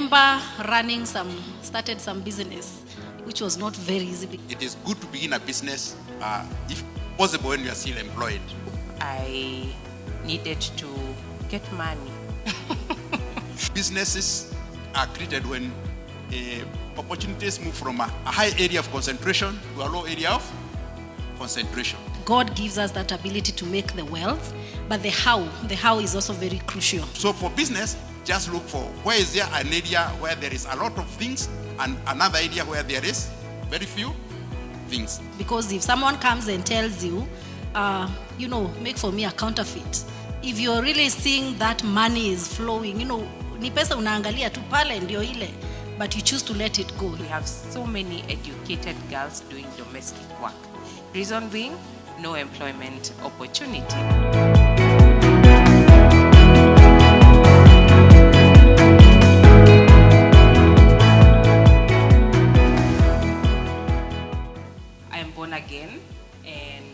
remember started some business, which was not very easy. It is good to begin a business, if possible, when you are still employed. I needed to get money. Businesses are created when opportunities move from a high area of concentration to a low area of concentration. God gives us that ability to make the wealth, but the how is also very crucial. So for business, just look for where is there an area where there is a lot of things and another area where there is very few things. Because if someone comes and tells you, make for me a counterfeit, if you're really seeing that money is flowing, ni pesa unaangalia tu pale ndio ile, but you choose to let it go. We have so many educated girls doing domestic work. Reason being, no employment opportunity. I am born again, and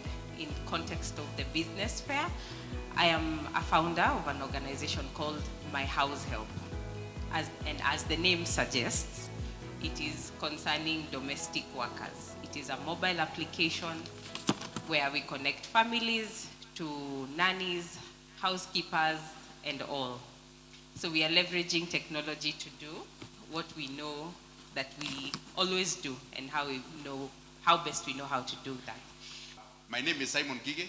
in context of the business fair, I am a founder of an organization called My House Help. As the name suggests, it is concerning domestic workers. It is a mobile application where we connect families to nannies, housekeepers, and all. So we are leveraging technology to do what we know that we always do, and how best we know how to do that. My name is Simon Gige,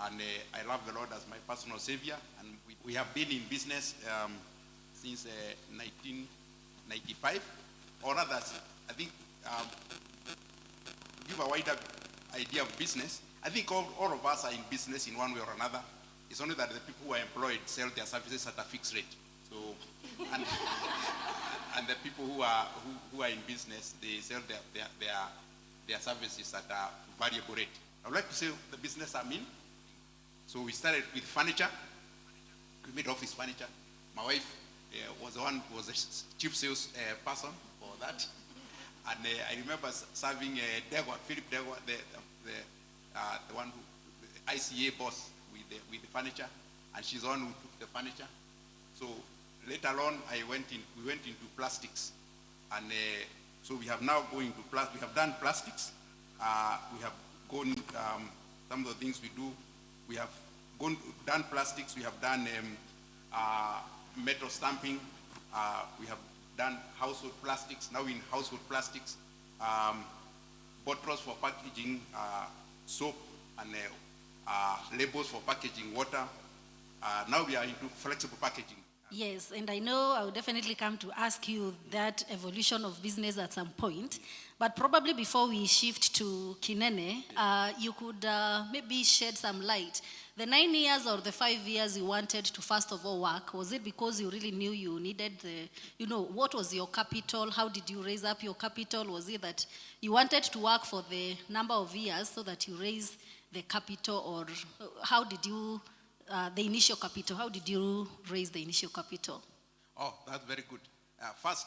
and I love the Lord as my personal savior. And we have been in business since 1995, or rather, I think, to give a wider idea of business, I think all of us are in business in one way or another. It's only that the people who are employed sell their services at a fixed rate. So, and the people who are in business, they sell their services at a variable rate. I would like to say the business I'm in. So we started with furniture. We made office furniture. My wife was the chief sales person for that. And I remember serving Philip Degwa, the one the ICA boss with the furniture, and she's the one who took the furniture. So later on, we went into plastics, and so we have now going to we have done plastics. We have gone some of the things we do. We have done plastics. We have done metal stamping. We have done household plastics. Now in household plastics, bottles for packaging soap, and labels for packaging water. Now we are into flexible packaging. Yes, and I know I will definitely come to ask you that evolution of business at some point, but probably before we shift to Kinene, you could maybe shed some light. The 9 years or the 5 years you wanted to first of all work, was it because you really knew you needed what was your capital? How did you raise up your capital? Was it that you wanted to work for the number of years so that you raise the capital, or how did you the initial capital? How did you raise the initial capital? Oh, that's very good. First,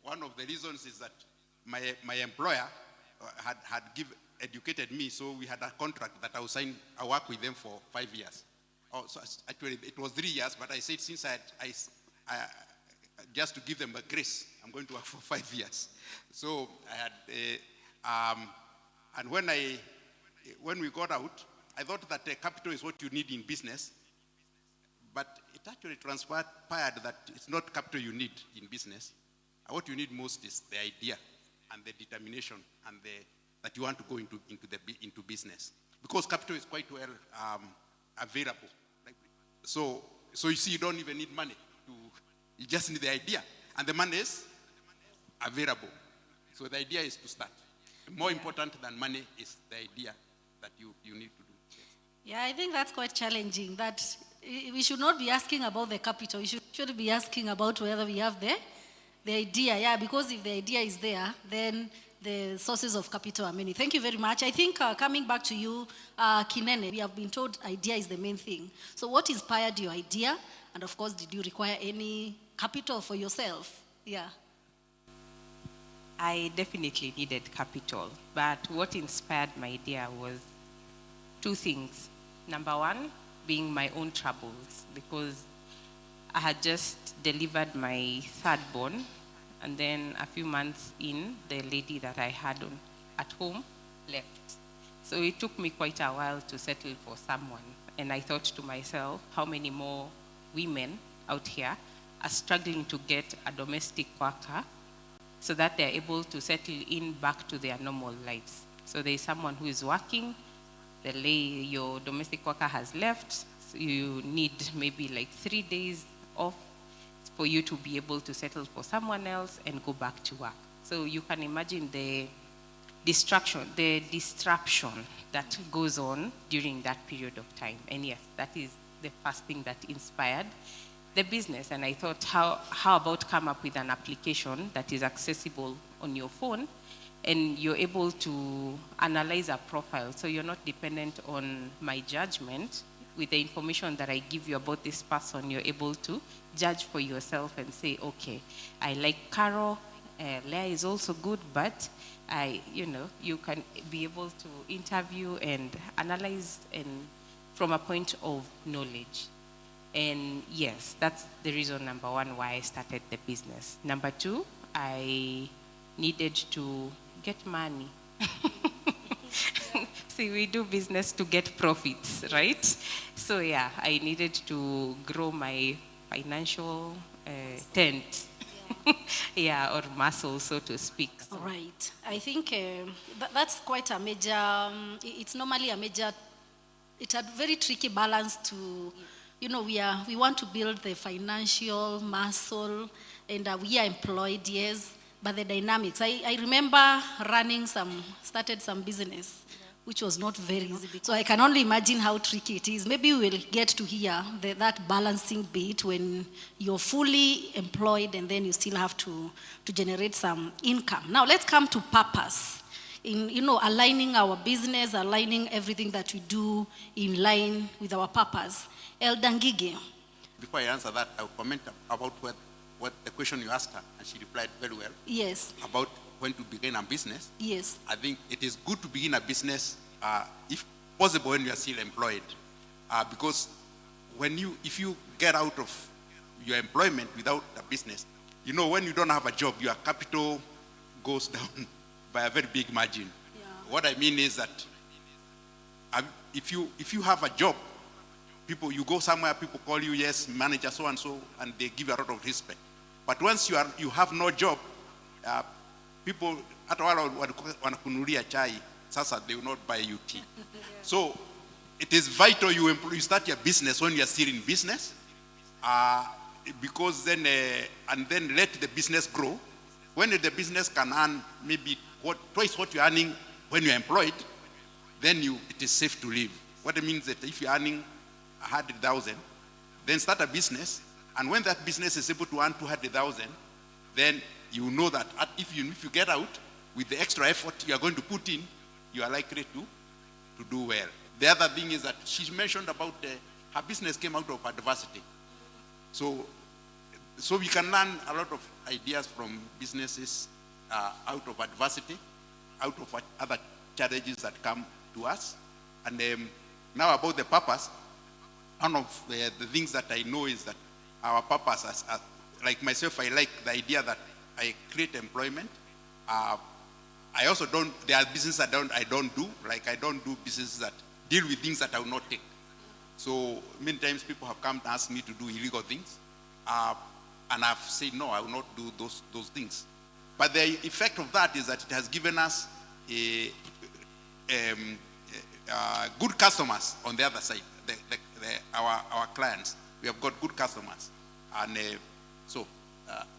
one of the reasons is that my employer had educated me, so we had a contract that I would sign. I work with them for 5 years. Oh, so actually it was 3 years, but I said since I just to give them a grace, I'm going to work for 5 years. So I had, and when we got out, I thought that capital is what you need in business, but it actually transpired that it's not capital you need in business. What you need most is the idea and the determination and that you want to go into business, because capital is quite well available. So you see, you don't even need money. You just need the idea, and the money is available. So the idea is to start. More important than money is the idea that you need to do. Yeah, I think that's quite challenging. That we should not be asking about the capital. We should be asking about whether we have the idea. Yeah, because if the idea is there, then the sources of capital are many. Thank you very much. I think coming back to you, Kinene, we have been told idea is the main thing. So what inspired your idea? And of course, did you require any capital for yourself? Yeah. I definitely needed capital, but what inspired my idea was 2 things. Number one, being my own troubles, because I had just delivered my third born, and then a few months in, the lady that I had at home left. So it took me quite a while to settle for someone. And I thought to myself, how many more women out here are struggling to get a domestic worker so that they're able to settle in back to their normal lives. So there's someone who is working, your domestic worker has left, so you need maybe like 3 days off for you to be able to settle for someone else and go back to work. So you can imagine the disruption that goes on during that period of time. And yes, that is the first thing that inspired the business. And I thought, how about come up with an application that is accessible on your phone, and you're able to analyze a profile, so you're not dependent on my judgment. With the information that I give you about this person, you're able to judge for yourself and say, okay, I like Carol, Leah is also good, but you can be able to interview and analyze and from a point of knowledge. And yes, that's the reason, number one, why I started the business. Number two, I needed to get money. See, we do business to get profits, right? So yeah, I needed to grow my financial tent. Yeah, or muscle, so to speak. So. All right. I think that's quite a major, it's normally a major, it's a very tricky balance to, we want to build the financial muscle, and we are employed, yes, but the dynamics. I remember started some business, which was not very easy. So I can only imagine how tricky it is. Maybe we will get to hear that balancing bit when you're fully employed and then you still have to generate some income. Now let's come to purpose. In aligning our business, aligning everything that we do in line with our purpose. Elder Ngige. Before I answer that, I'll comment about what the question you asked her, and she replied very well. Yes. About when to begin a business. Yes. I think it is good to begin a business, if possible, when you are still employed, because if you get out of your employment without a business, when you don't have a job, your capital goes down by a very big margin. Yeah. What I mean is that if you have a job, you go somewhere, people call you, yes, manager, so and so, and they give you a lot of respect. But once you have no job, people hata wala wanakunulia chai, sasa they will not buy you tea. So it is vital you start your business when you are still in business, because then and then let the business grow. When the business can earn maybe twice what you're earning when you're employed, then it is safe to live. What it means that if you're earning 100,000, then start a business, and when that business is able to earn 200,000, then you know that if you get out with the extra effort you are going to put in, you are likely to do well. The other thing is that she mentioned about her business came out of adversity. So we can learn a lot of ideas from businesses out of adversity, out of other challenges that come to us. And now about the purpose, one of the things that I know is that our purpose, like myself, I like the idea that I create employment. I also there are businesses I don't do, like I don't do businesses that deal with things that I will not take. So many times people have come to ask me to do illegal things, and I've said, no, I will not do those things. But the effect of that is that it has given us good customers on the other side, our clients. We have got good customers. And so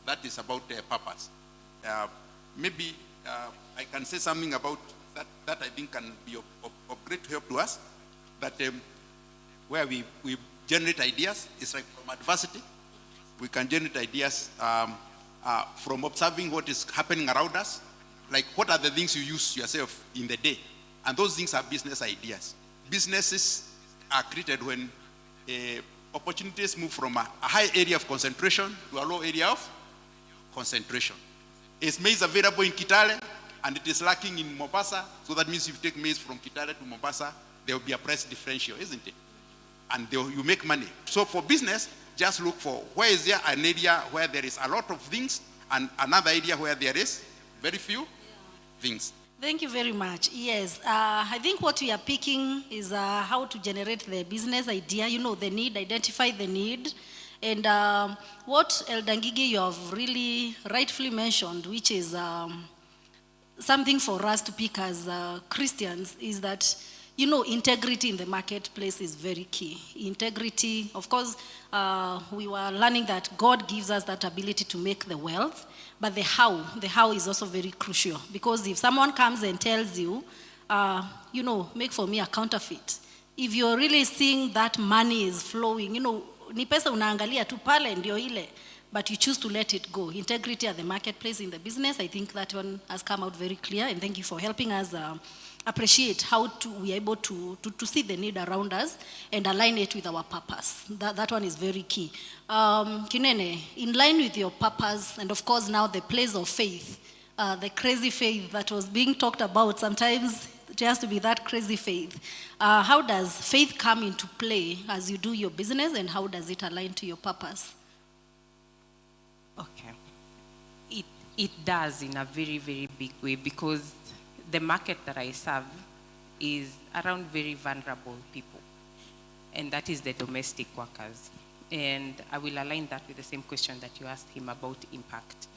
that is about purpose. Maybe I can say something about that I think can be of great help to us, that where we generate ideas. It's like from adversity, we can generate ideas from observing what is happening around us. Like, what are the things you use yourself in the day? And those things are business ideas. Businesses are created when opportunities move from a high area of concentration to a low area of concentration. Is maize available in Kitale and it is lacking in Mombasa? So that means if you take maize from Kitale to Mombasa, there will be a price differential, isn't it? And you make money. So for business, just look for where is there an area where there is a lot of things and another area where there is very few things. Thank you very much. Yes, I think what we are picking is how to generate the business idea, the need, identify the need. And what Elder Ngigi, you have really rightfully mentioned, which is something for us to pick as Christians, is that, integrity in the marketplace is very key. Integrity, of course, we were learning that God gives us that ability to make the wealth, but the how is also very crucial. Because if someone comes and tells you, make for me a counterfeit, if you're really seeing that money is flowing, ni pesa unaangalia tu pale ndio ile, but you choose to let it go. Integrity at the marketplace, in the business, I think that one has come out very clear, and thank you for helping us appreciate how we are able to see the need around us and align it with our purpose. That one is very key. Kinene, in line with your purpose, and of course now the place of faith, the crazy faith that was being talked about, sometimes it has to be that crazy faith. How does faith come into play as you do your business, and how does it align to your purpose? Okay. It does in a very, very big way, because the market that I serve is around very vulnerable people, and that is the domestic workers. And I will align that with the same question that you asked him about impact.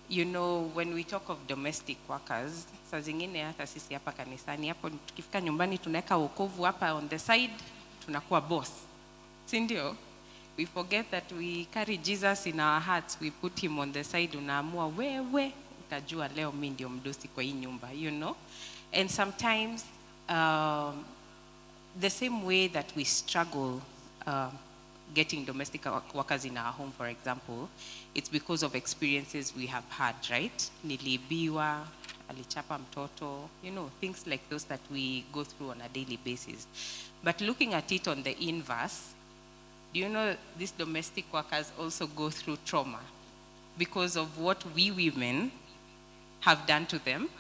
When we talk of domestic workers, saa zingine hata sisi hapa kanisani, hapo tukifika nyumbani tunaweka wokovu hapa on the side, tunakuwa boss. Si ndio? We forget that we carry Jesus in our hearts. We put him on the side. Unaamua wewe utajua leo mimi ndio mdosi kwa hii nyumba, And sometimes the same way that we struggle getting domestic workers in our home, for example, it's because of experiences we have had, right? Niliibiwa, alichapa mtoto, things like those that we go through on a daily basis. But looking at it on the inverse, do you know these domestic workers also go through trauma because of what we women have done to them?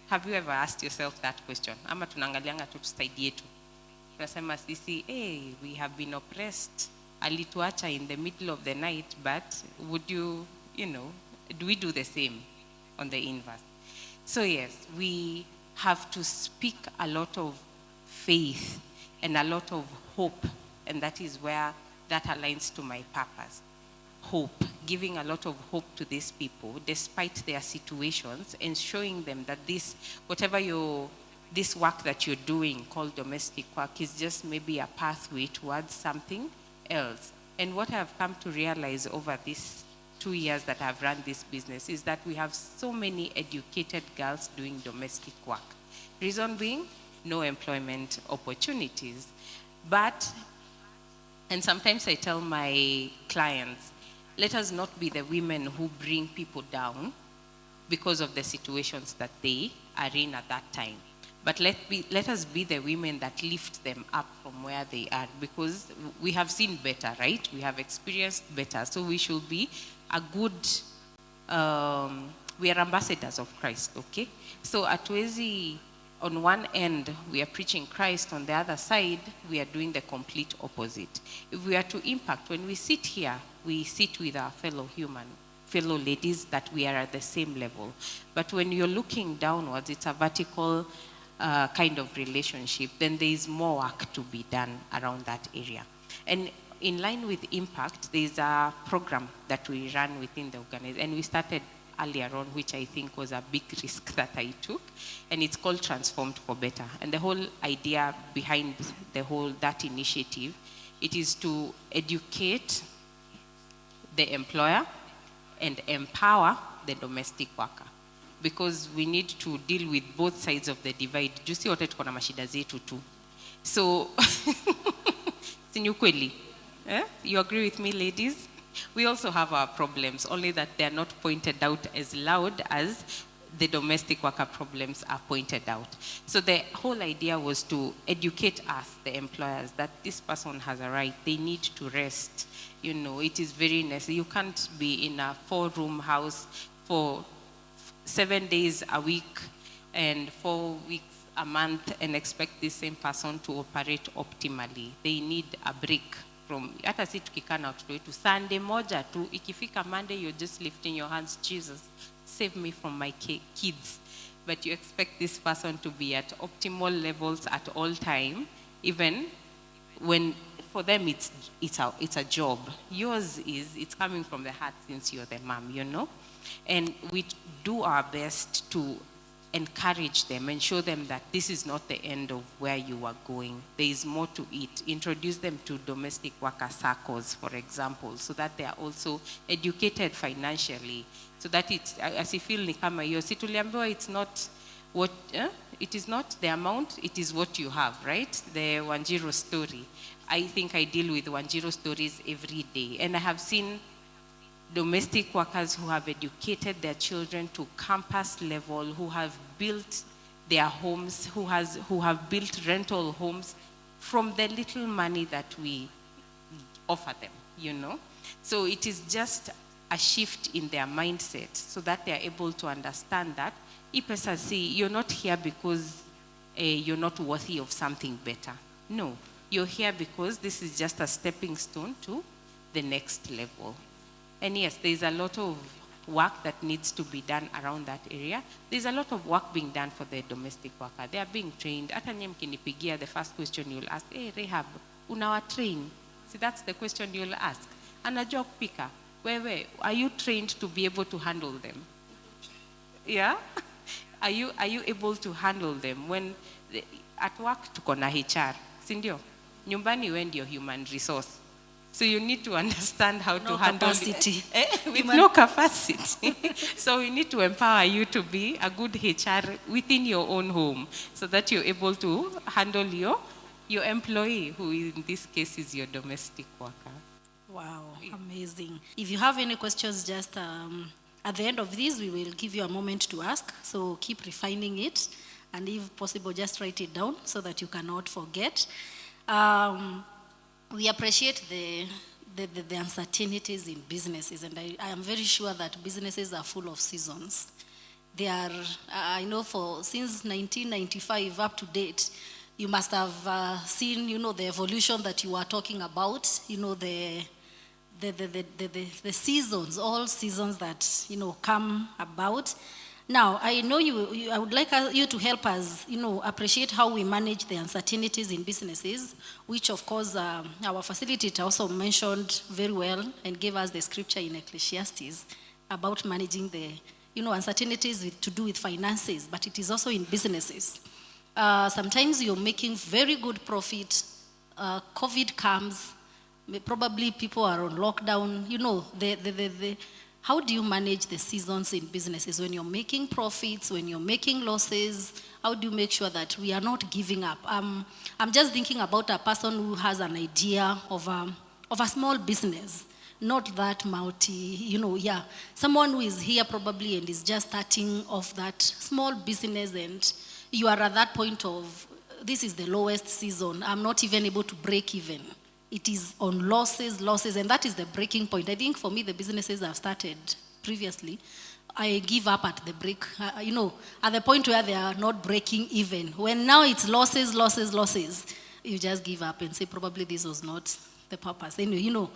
Have you ever asked yourself that question? Ama tunaangalianga tu tusaidie yetu. Tunasema sisi, we have been oppressed. Alituacha in the middle of the night, but would do we do the same on the inverse? So yes, we have to speak a lot of faith and a lot of hope, and that is where that aligns to my purpose. Hope, giving a lot of hope to these people despite their situations, and showing them that this work that you're doing called domestic work is just maybe a pathway towards something else. And what I've come to realize over these 2 years that I've run this business is that we have so many educated girls doing domestic work. Reason being, no employment opportunities. And sometimes I tell my clients, let us not be the women who bring people down because of the situations that they are in at that time. But let us be the women that lift them up from where they are, because we have seen better, right? We have experienced better. So we should be a good, we are ambassadors of Christ, okay? So hatuwezi, on one end, we are preaching Christ. On the other side, we are doing the complete opposite. If we are to impact, when we sit here, we sit with our fellow ladies that we are at the same level. But when you're looking downwards, it's a vertical kind of relationship, then there is more work to be done around that area. And in line with impact, there's a program that we run within the organization, and we started earlier on, which I think was a big risk that I took, and it's called Transformed for Better. And the whole idea behind that initiative, it is to educate the employer and empower the domestic worker, because we need to deal with both sides of the divide. Jusi wote tuko na mashida zetu tu. So, si ukweli? You agree with me, ladies? We also have our problems, only that they are not pointed out as loud as the domestic worker problems are pointed out. So the whole idea was to educate us, the employers, that this person has a right, they need to rest. It is very necessary. You can't be in a 4-room house for 7 days a week and 4 weeks a month and expect the same person to operate optimally. They need a break from, hata si tukikaa na watoto wetu, Sunday moja tu, ikifika Monday, you're just lifting your hands, Jesus, save me from my kids. But you expect this person to be at optimal levels at all time, even when for them it's a job. Yours is, it's coming from the heart since you're the mom, you know? And we do our best to encourage them and show them that this is not the end of where you are going. There is more to it. Introduce them to domestic worker circles, for example, so that they are also educated financially, so that it's, as you feel ni kama hiyo, si tuliambiwa it's not what, it is not the amount, it is what you have, right? The Wanjiru story. I think I deal with Wanjiru stories every day, and I have seen domestic workers who have educated their children to campus level, who have built their homes, who have built rental homes from the little money that we offer them, you know? So it is just a shift in their mindset so that they are able to understand that, you're not here because you're not worthy of something better. No, you're here because this is just a stepping stone to the next level. And yes, there's a lot of work that needs to be done around that area. There's a lot of work being done for the domestic worker. They are being trained. Hata nyie mkinipigia, the first question you'll ask, hey, Rehab, unawa train? See, that's the question you'll ask. Anajua kupika. Wewe, are you trained to be able to handle them? Yeah? Are you able to handle them? When at work tuko na HR, si ndio? Nyumbani we ndio human resource. So you need to understand how to handle capacity. With no capacity. So we need to empower you to be a good HR within your own home, so that you're able to handle your employee, who in this case is your domestic worker. Wow, amazing. If you have any questions, just at the end of this, we will give you a moment to ask. So keep refining it, and if possible, just write it down so that you cannot forget. We appreciate the uncertainties in businesses, and I am very sure that businesses are full of seasons. They are, I know since 1995 up to date, you must have seen, the evolution that you are talking about, the seasons, all seasons that, come about. Now, I know I would like you to help us, appreciate how we manage the uncertainties in businesses, which of course our facilitator also mentioned very well and gave us the scripture in Ecclesiastes about managing the, uncertainties to do with finances, but it is also in businesses. Sometimes you're making very good profit, COVID comes, probably people are on lockdown, how do you manage the seasons in businesses? When you're making profits, when you're making losses, how do you make sure that we are not giving up? I'm just thinking about a person who has an idea of a small business, not that someone who is here probably and is just starting off that small business, and you are at that point of, this is the lowest season, I'm not even able to break even. It is on losses, and that is the breaking point. I think for me, the businesses I've started previously, I give up at the break, at the point where they are not breaking even. When now it's losses, you just give up and say, probably this was not the purpose. Anyway,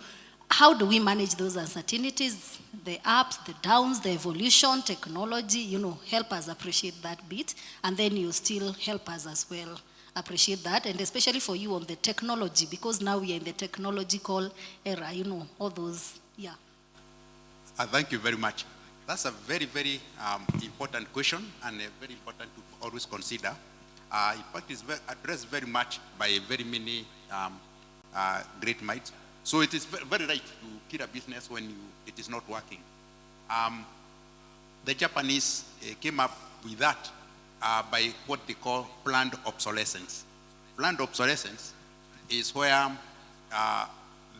how do we manage those uncertainties, the ups, the downs, the evolution, technology, help us appreciate that bit, and then you still help us as well appreciate that, and especially for you on the technology, because now we are in the technological era, all those, yeah. Thank you very much. That's a very, very important question, and very important to always consider. In fact, it's addressed very much by very many great minds. So it is very right to kill a business when it is not working. The Japanese came up with that by what they call planned obsolescence. Planned obsolescence is where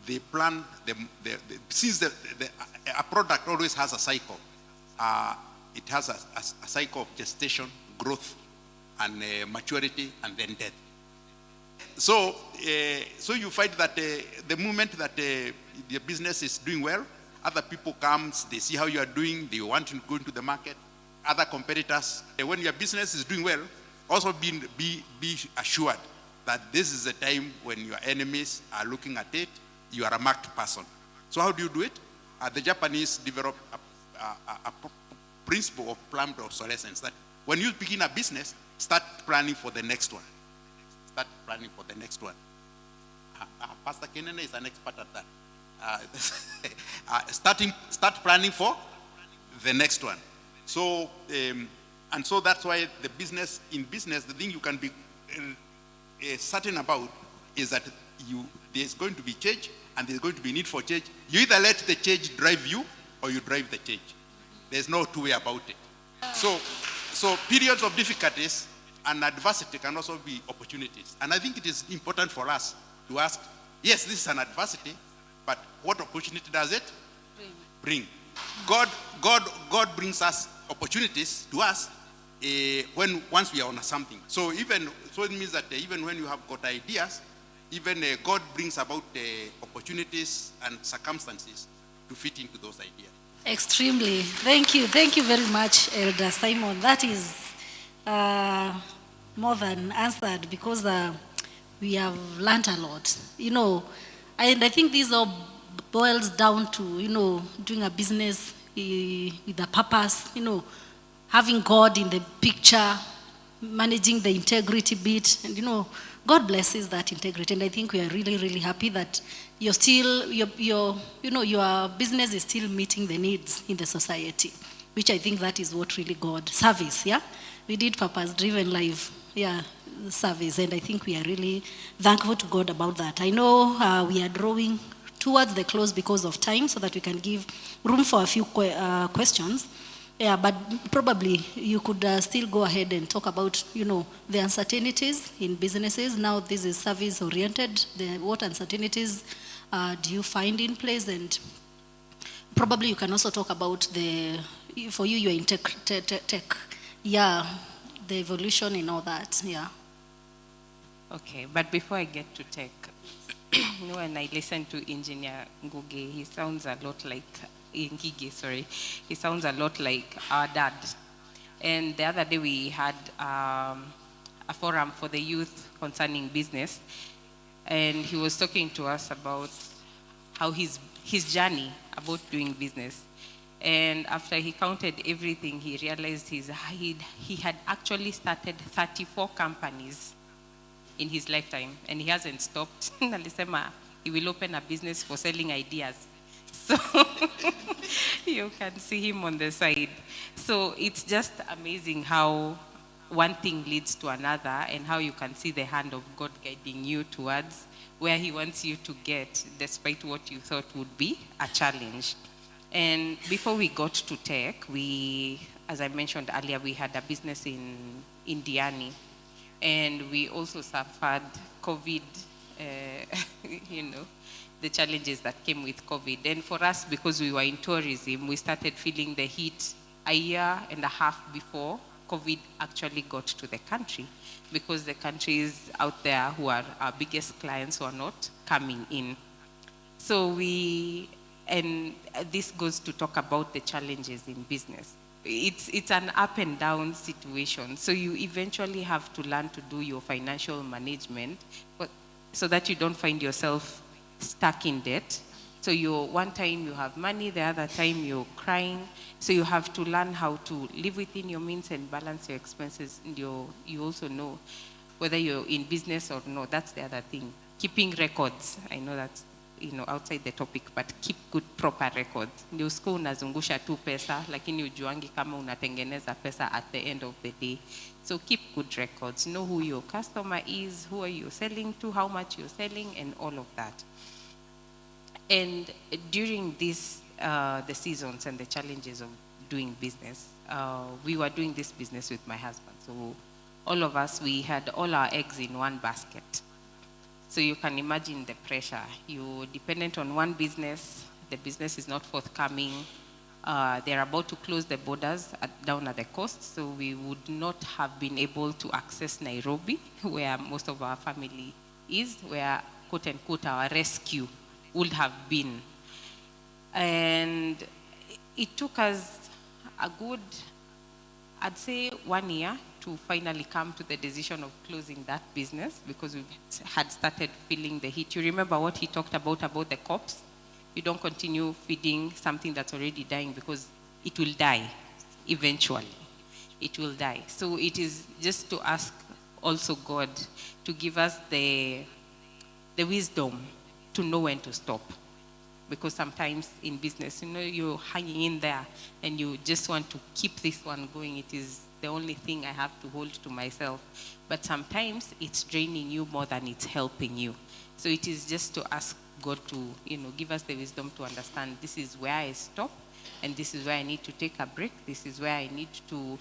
they plan, since a product always has a cycle, it has a cycle of gestation, growth, and maturity, and then death. So you find that the moment that the business is doing well, other people come, they see how you are doing, they want to go into the market. Other competitors, when your business is doing well, also be assured that this is a time when your enemies are looking at it you are a marked person. So how do you do it? The Japanese developed a principle of planned obsolescence, that when you begin a business, start planning for the next one. Start planning for the next one. Pastor Kenene is an expert at that. Start planning for the next one. So, and so that's why in business, the thing you can be certain about is that there's going to be change, and there's going to be need for change. You either let the change drive you, or you drive the change. There's no two way about it. So periods of difficulties and adversity can also be opportunities. And I think it is important for us to ask, yes, this is an adversity, but what opportunity does it bring? God brings us opportunities to us once we are on something. So it means that even when you have got ideas, even God brings about opportunities and circumstances to fit into those ideas. Extremely. Thank you very much, Elder Simon. That is more than answered, because we have learned a lot. And I think this all boils down to, doing a business with a purpose, having God in the picture, managing the integrity bit, and God blesses that integrity. And I think we are really, really happy that you're still, your business is still meeting the needs in the society, which I think that is what really God, service, yeah? We did purpose-driven life, yeah, service, and I think we are really thankful to God about that. I know we are drawing towards the close because of time, so that we can give room for a few questions. Yeah, but probably you could still go ahead and talk about, the uncertainties in businesses. Now this is service-oriented. What uncertainties do you find in place? And probably you can also talk about for you, you're in tech. Yeah, the evolution and all that, yeah. Okay, but before I get to tech, when I listen to Engineer Nguge, he sounds a lot like he sounds a lot like our dad. And the other day we had a forum for the youth concerning business, and he was talking to us about how his journey about doing business. And after he counted everything, he realized he had actually started 34 companies in his lifetime, and he hasn't stopped. Alisema he will open a business for selling ideas. So you can see him on the side. So it's just amazing how one thing leads to another, and how you can see the hand of God guiding you towards where he wants you to get, despite what you thought would be a challenge. And before we got to tech, as I mentioned earlier, we had a business in Diani, and we also suffered COVID, the challenges that came with COVID. And for us, because we were in tourism, we started feeling the heat a year and a half before COVID actually got to the country, because the countries out there who are our biggest clients were not coming in. So and this goes to talk about the challenges in business. It's an up and down situation. So you eventually have to learn to do your financial management, so that you don't find yourself stuck in debt. So one time you have money, the other time you're crying. So you have to learn how to live within your means and balance your expenses. And you also know whether you're in business or not. That's the other thing. Keeping records. I know that's outside the topic, but keep good proper records. Ndio siku unazungusha tu pesa, lakini ujuangi kama unatengeneza pesa at the end of the day. So keep good records. Know who your customer is, who are you selling to, how much you're selling, and all of that. And during this, the seasons and the challenges of doing business, we were doing this business with my husband. So all of us, we had all our eggs in one basket. So you can imagine the pressure. You're dependent on one business. The business is not forthcoming. They're about to close the borders down at the coast. So we would not have been able to access Nairobi, where most of our family is, where, quote unquote, our rescue would have been. And it took us a good, I'd say, 1 year to finally come to the decision of closing that business because we had started feeling the heat. You remember what he talked about the cops? You don't continue feeding something that's already dying because it will die eventually. It will die. So it is just to ask also God to give us the wisdom to know when to stop. Because sometimes in business, you're hanging in there and you just want to keep this one going. It is the only thing I have to hold to myself. But sometimes it's draining you more than it's helping you. So it is just to ask God to, give us the wisdom to understand this is where I stop and this is where I need to take a break. This is where I need to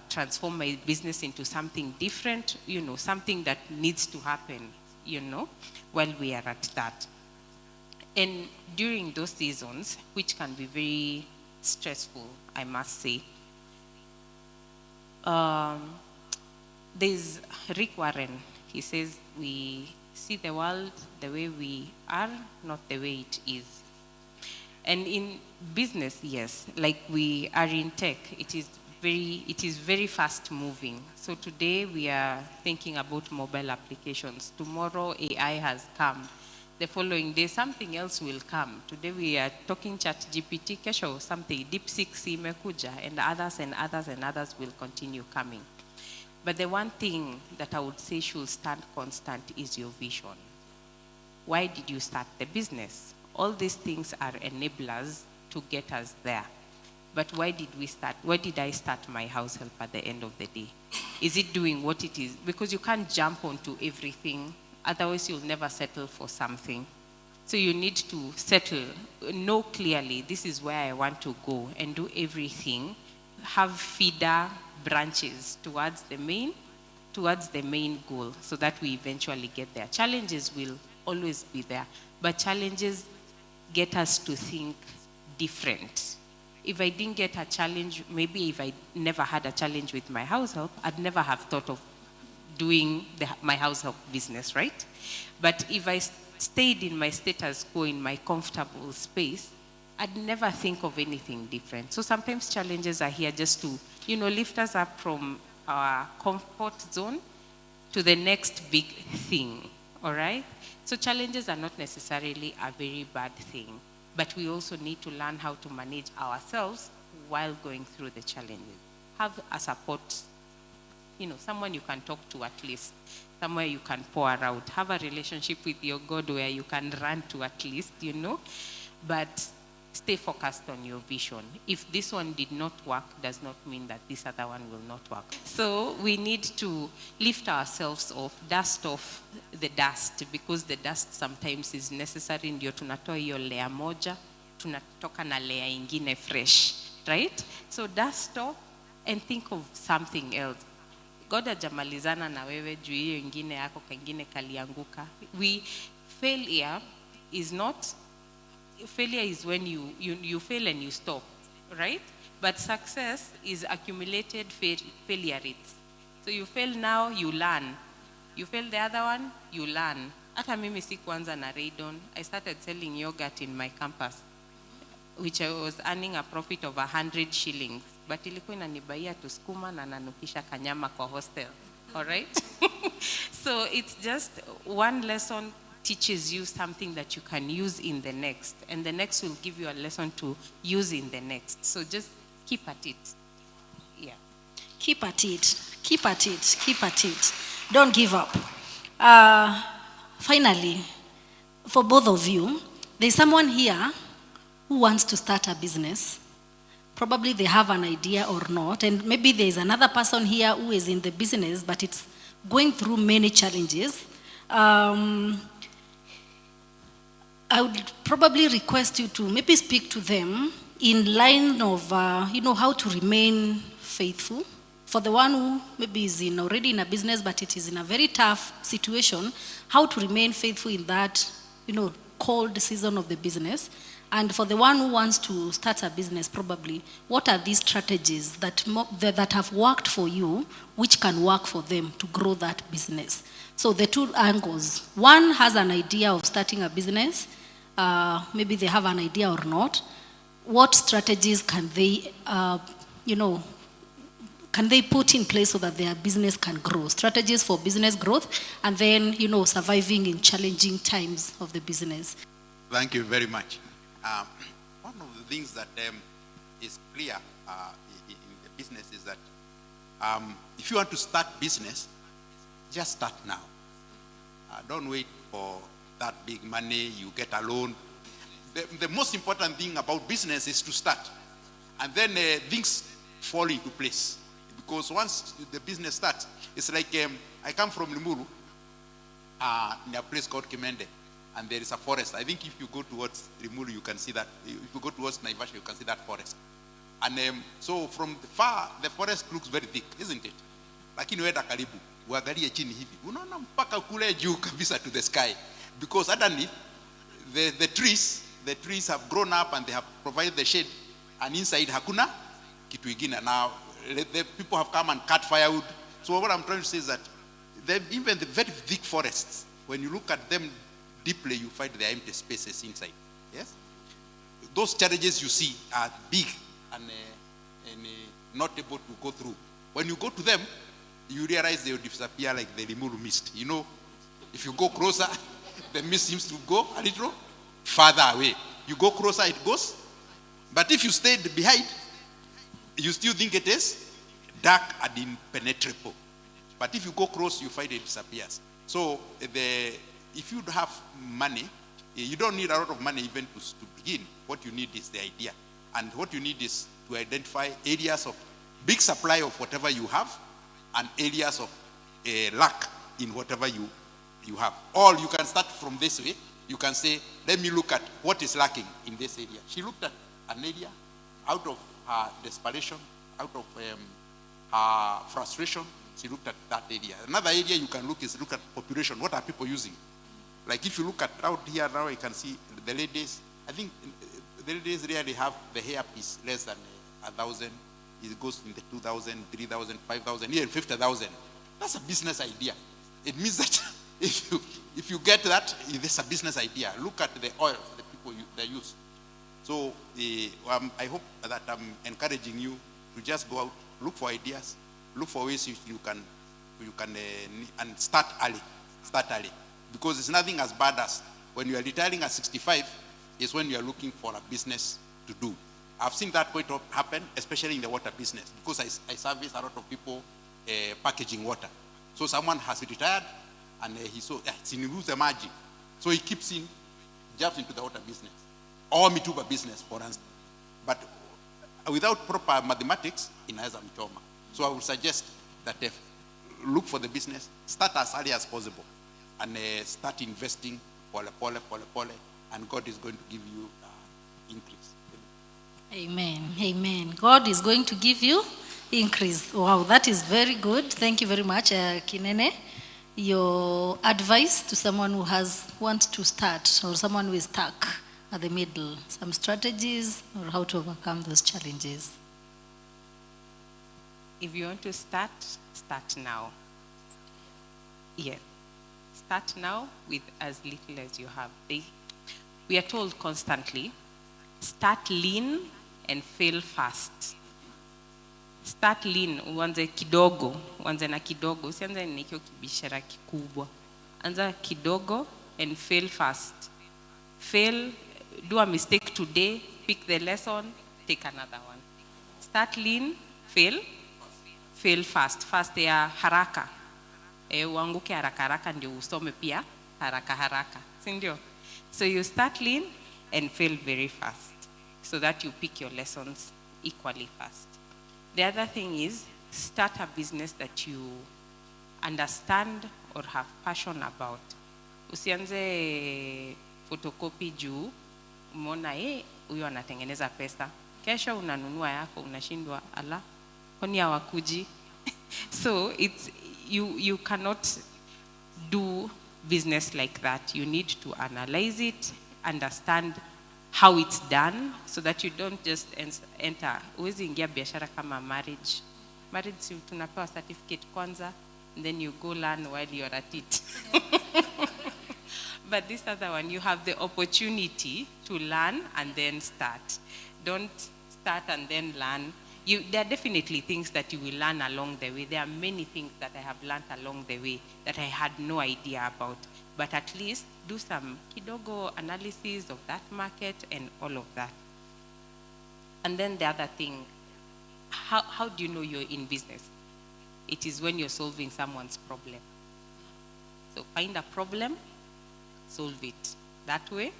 transform my business into something different, something that needs to happen, while we are at that. And during those seasons, which can be very stressful, I must say, there's Rick Warren. He says, we see the world the way we are, not the way it is. And in business, yes, like we are in tech, it is very fast moving. So today we are thinking about mobile applications. Tomorrow AI has come. The following day, something else will come. Today we are talking ChatGPT, kesho something, Dcks imekuja, and others will continue coming. But the one thing that I would say should stand constant is your vision. Why did you start the business? All these things are enablers to get us there. But why did we start? Why did I start my house help at the end of the day? Is it doing what it is? Because you can't jump onto everything. Otherwise, you'll never settle for something. So you need to settle, know clearly, this is where I want to go and do everything. Have feeder branches towards the main goal so that we eventually get there. Challenges will always be there, but challenges get us to think different. If I didn't get a challenge, maybe if I never had a challenge with my house help, I'd never have thought of doing my house help business, right? But if I stayed in my status quo, in my comfortable space, I'd never think of anything different. So sometimes challenges are here just to, lift us up from our comfort zone to the next big thing, all right? So challenges are not necessarily a very bad thing, but we also need to learn how to manage ourselves while going through the challenges. Have a support, someone you can talk to at least, somewhere you can pour out. Have a relationship with your God where you can run to at least, but stay focused on your vision. If this one did not work, does not mean that this other one will not work. So we need to lift ourselves off, dust off the dust, because the dust sometimes is necessary. Ndio tunatoa hiyo layer moja, tunatoka na layer ingine fresh, right? So dust off and think of something else. God hajamalizana na wewe juu hiyo ingine yako kengine kalianguka. Failure is when you fail and you stop, right? But success is accumulated failure rates. So you fail now, you learn. You fail the other one, you learn. Hata mimi sikuanza na Raydon. I started selling yogurt in my campus, which I was earning a profit of 100 shillings. But ilikuwa inanibaia tusukuma na nanukisha kanyama kwa hostel. All right? So it's just one lesson teaches you something that you can use in the next. And the next will give you a lesson to use in the next. So just keep at it. Yeah. Keep at it. Keep at it. Keep at it. Don't give up. Finally, for both of you, there's someone here who wants to start a business. Probably they have an idea or not. And maybe there's another person here who is in the business, but it's going through many challenges. I would probably request you to maybe speak to them in line of, how to remain faithful. For the one who maybe is already in a business, but it is in a very tough situation, how to remain faithful in that, cold season of the business. And for the one who wants to start a business, probably, what are these strategies that have worked for you, which can work for them to grow that business? So the two angles. One has an idea of starting a business. Maybe they have an idea or not. What strategies can they, can they put in place so that their business can grow? Strategies for business growth, and then, surviving in challenging times of the business. Thank you very much. One of the things that is clear in the business is that if you want to start business, just start now. Don't wait for that big money, you get a loan. The most important thing about business is to start. And then things fall into place. Because once the business starts, it's like I come from Limuru, in a place called Kimende, and there is a forest. I think if you go towards Limuru, you can see that. If you go towards Naivasha, you can see that forest. And so from far, the forest looks very thick, isn't it? Lakini wenda karibu, uangalie chini hivi, unaona mpaka kule juu kabisa to the sky. Because underneath, the trees have grown up and they have provided the shade, and inside hakuna kitu ingine. Now the people have come and cut firewood. So what I'm trying to say is that even the very thick forests, when you look at them deeply, you find there are empty spaces inside. Yes, those challenges you see are big and not able to go through. When you go to them, you realize they will disappear like the Limuru mist. If you go closer, the mist seems to go a little farther away. You go closer, it goes. But if you stayed behind, you still think it is dark and impenetrable. But if you go close, you find it disappears. So if you have money, you don't need a lot of money even to begin. What you need is the idea. And what you need is to identify areas of big supply of whatever you have and areas of lack in whatever you have. Or you can start from this way. You can say, let me look at what is lacking in this area. She looked at an area out of her desperation, out of her frustration. She looked at that area. Another area you can look at population. What are people using? Like if you look at out here now, you can see the ladies. I think the ladies really have the hair piece less than 1,000. It goes in the 2,000, 3,000, 5,000, even 50,000. That's a business idea. It means that if you get that, it's a business idea. Look at the oil the people they use. So I hope that I'm encouraging you to just go out, look for ideas, look for ways you can and start early. Start early. Because it's nothing as bad as when you are retiring at 65 is when you are looking for a business to do. I've seen that quite happen, especially in the water business, because I service a lot of people packaging water. So someone has retired and he saw it's in lose the margin. So he keeps jumps into the water business or mituba business, for instance. But without proper mathematics, inaweza mchoma. So I would suggest that look for the business, start as early as possible, and start investing pole, and God is going to give you increase. Amen. Amen. God is going to give you increase. Wow, that is very good. Thank you very much, Kinene. Your advice to someone who wants to start or someone who is stuck at the middle, some strategies or how to overcome those challenges. If you want to start now. Yes. Start now with as little as you have. We are told constantly, start lean and fail fast. Start lean, uanze kidogo, uanze na kidogo, usianze na hiyo kibishara kikubwa. Anza kidogo and fail fast. Fail, do a mistake today, pick the lesson, take another one. Start lean, fail fast. Fast ya haraka. Uanguke haraka ndio usome pia haraka. Si ndio? So you start lean and fail very fast so that you pick your lessons equally fast. The other thing is start a business that you understand or have passion about. Usianze photocopy juu umeona huyo anatengeneza pesa. Kesho unanunua yako unashindwa ala kwani hawakuji. So you cannot do business like that. You need to analyze it, understand how it's done, so that you don't just enter. Uwezi ingia biashara kama marriage. Marriage si tunapewa certificate kwanza, and then you go learn while you're at it. But this other one, you have the opportunity to learn and then start. Don't start and then learn. there are definitely things that you will learn along the way. There are many things that I have learned along the way that I had no idea about. But at least do some kidogo analysis of that market and all of that. And then the other thing, how do you know you're in business? It is when you're solving someone's problem. So find a problem, solve it. That way,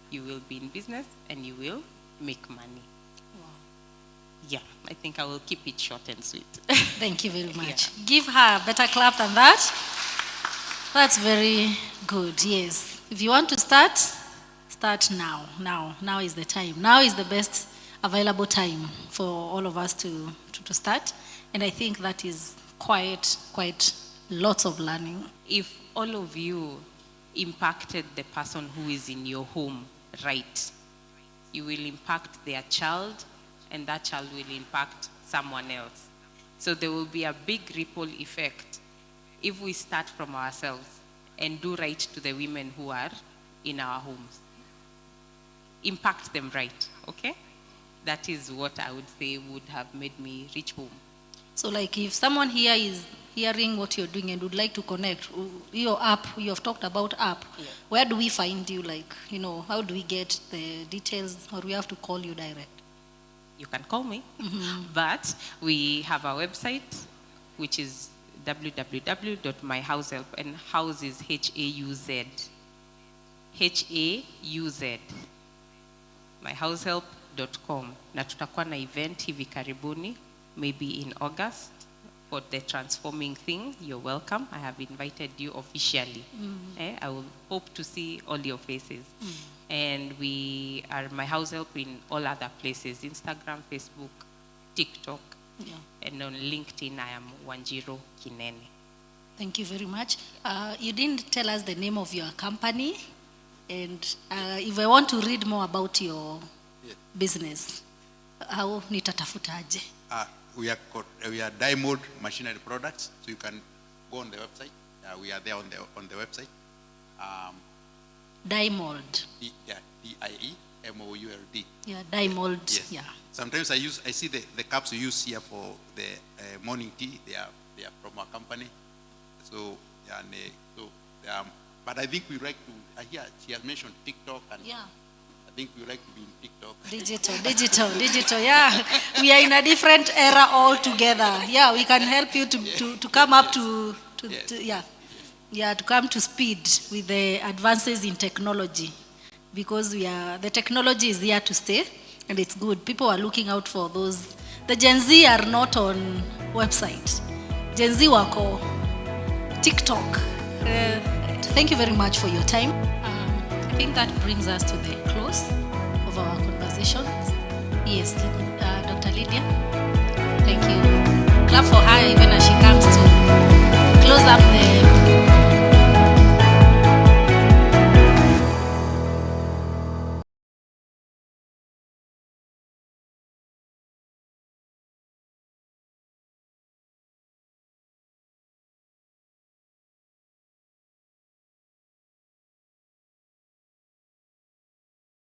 you will be in business and you will make money. Yeah, I think I will keep it short and sweet. Thank you very much. Yeah. Give her a better clap than that. That's very good, yes. If you want to start now. Now is the time. Now is the best available time for all of us to start. And I think that is quite lots of learning. If all of you impacted the person who is in your home right, you will impact their child, and that child will impact someone else. So there will be a big ripple effect if we start from ourselves and do right to the women who are in our homes. Impact them right, okay? That is what I would say would have made me reach home. So like if someone here is hearing what you're doing and would like to connect, your app, you have talked about app, Yeah. Where do we find you? Like, how do we get the details, or we have to call you direct? You can call me, but we have a website, which is www.myhousehelp, and house is H-A-U-Z. H-A-U-Z. myhousehelp.com. Na tutakuwa na event hivi karibuni, maybe in August, for the transforming thing. You're welcome. I have invited you officially. I will hope to see all your faces. And we are My House Help in all other places: Instagram, Facebook, TikTok, and on LinkedIn I am Wanjiro Kinene. Thank you very much. You didn't tell us the name of your company, and if I want to read more about your business, how nitatafutaje? We are Diamond Machinery Products, so you can go on the website. We are there on the website. Diemold. D-I-E-M-O-U-L-D. Yeah, Diemold. Yes. Yeah. Sometimes I see the cups you use here for the morning tea. They are from our company. So but I think we like to. Here she has mentioned TikTok, and Yeah. I think we like to be in TikTok. Digital. Yeah, we are in a different era altogether. Yeah, we can help you to come up to to come to speed with the advances in technology, because the technology is here to stay, and it's good. People are looking out for those. The Gen Z are not on website. Gen Z wako TikTok. Thank you very much for your time. I think that brings us to the close of our conversations. Yes, Dr. Lydia, thank you. Clap for her even as she comes to close up the